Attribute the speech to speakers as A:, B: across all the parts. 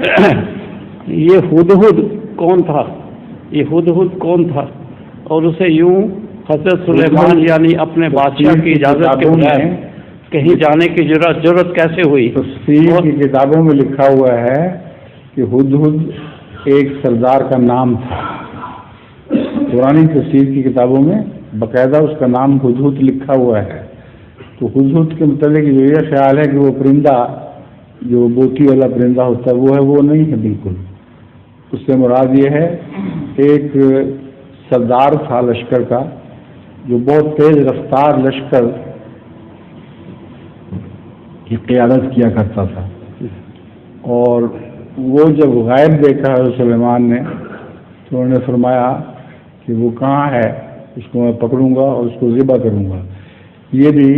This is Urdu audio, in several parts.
A: یہ ہدہد کون تھا؟ یہ ہدہد کون تھا؟ اور اسے یوں حضرت سلیمان یعنی اپنے بادشاہ کی اجازت کے بغیر کہیں جانے کی جرت کیسے ہوئی؟
B: تفسیر کی کتابوں میں لکھا ہوا ہے کہ ہدہد ایک سردار کا نام تھا. پرانی تفسیر کی کتابوں میں باقاعدہ اس کا نام ہدہد لکھا ہوا ہے. تو ہدہد کے متعلق یہ خیال ہے کہ وہ پرندہ جو بوٹی والا پرندہ ہوتا ہے وہ ہے، وہ نہیں ہے بالکل. اس سے مراد یہ ہے ایک سردار تھا لشکر کا جو بہت تیز رفتار لشکر کی قیادت کیا کرتا تھا. اور وہ جب غائب دیکھا حضرت سلیمان نے تو انہوں نے فرمایا کہ وہ کہاں ہے، اس کو میں پکڑوں گا اور اس کو ذبح کروں گا. یہ بھی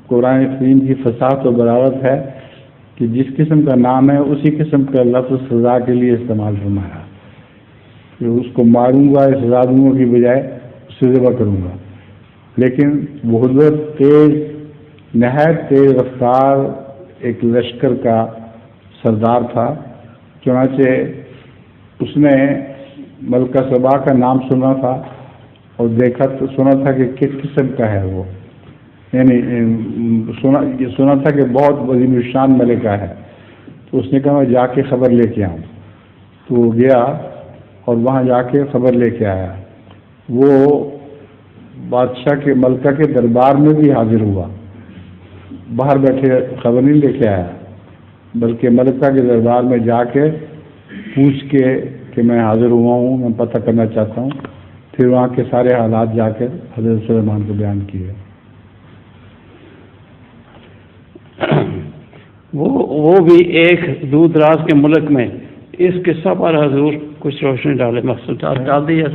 B: قرآن کریم کی فصاحت و بلاغت ہے کہ جس قسم کا نام ہے اسی قسم کا لفظ سزا کے لیے استعمال فرمایا کہ اس کو ماروں گا یا سزا دوں گا کی بجائے اسے ذبح کروں گا. لیکن وہ حضرت تیز نہایت تیز رفتار ایک لشکر کا سردار تھا. چنانچہ اس نے ملکہ سبا کا نام سنا تھا اور سنا تھا کہ کس قسم کا ہے وہ، یعنی سنا تھا کہ بہت عظیم الشان ملکہ ہے. تو اس نے کہا میں جا کے خبر لے کے آؤں. تو وہ گیا اور وہاں جا کے خبر لے کے آیا. وہ بادشاہ کے ملکہ کے دربار میں بھی حاضر ہوا، باہر بیٹھے خبر نہیں لے کے آیا بلکہ ملکہ کے دربار میں جا کے پوچھ کے کہ میں حاضر ہوا ہوں، میں پتہ کرنا چاہتا ہوں. پھر وہاں کے سارے حالات جا کر حضرت سلیمان کو بیان کیے.
A: وہ بھی ایک دور دراز کے ملک میں. اس قصہ پر حضور کچھ روشنی ڈالے، مقصد ڈال دی ہے.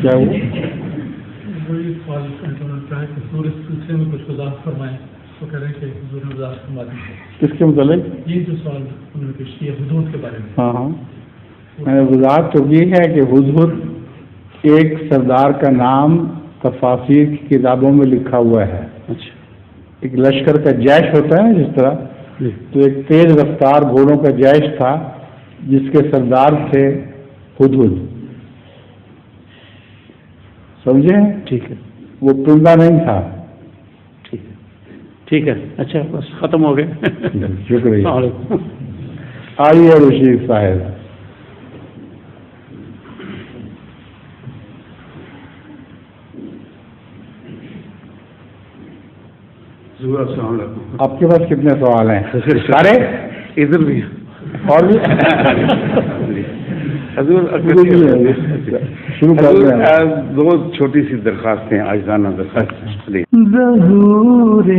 B: کیا وہ کس کے متعلق؟
C: یہ جو سوال انہوں نے پیش کیا ہدہد کے بارے میں.
B: ہاں میں نے وضاحت تو کی ہے کہ ہدہد ایک سردار کا نام تفاسیر کی کتابوں میں لکھا ہوا ہے.
A: اچھا.
B: ایک لشکر کا جیش ہوتا ہے جس طرح، تو ایک تیز رفتار گھوڑوں کا جیش تھا جس کے سردار تھے ہدہد. سمجھے؟
A: ٹھیک ہے.
B: وہ پرندہ نہیں تھا.
A: ٹھیک ہے. اچھا بس ختم ہو گئے.
B: شکریہ. آئیے رشید صاحب.
D: السلام علیکم.
B: آپ کے پاس کتنے سوال ہیں؟ سارے
D: ادھر بھی
B: اور بھی
D: حضور
B: شروع کرتے ہیں.
D: دو چھوٹی سی درخواستیں، عاجزانہ درخواست.
E: ظہور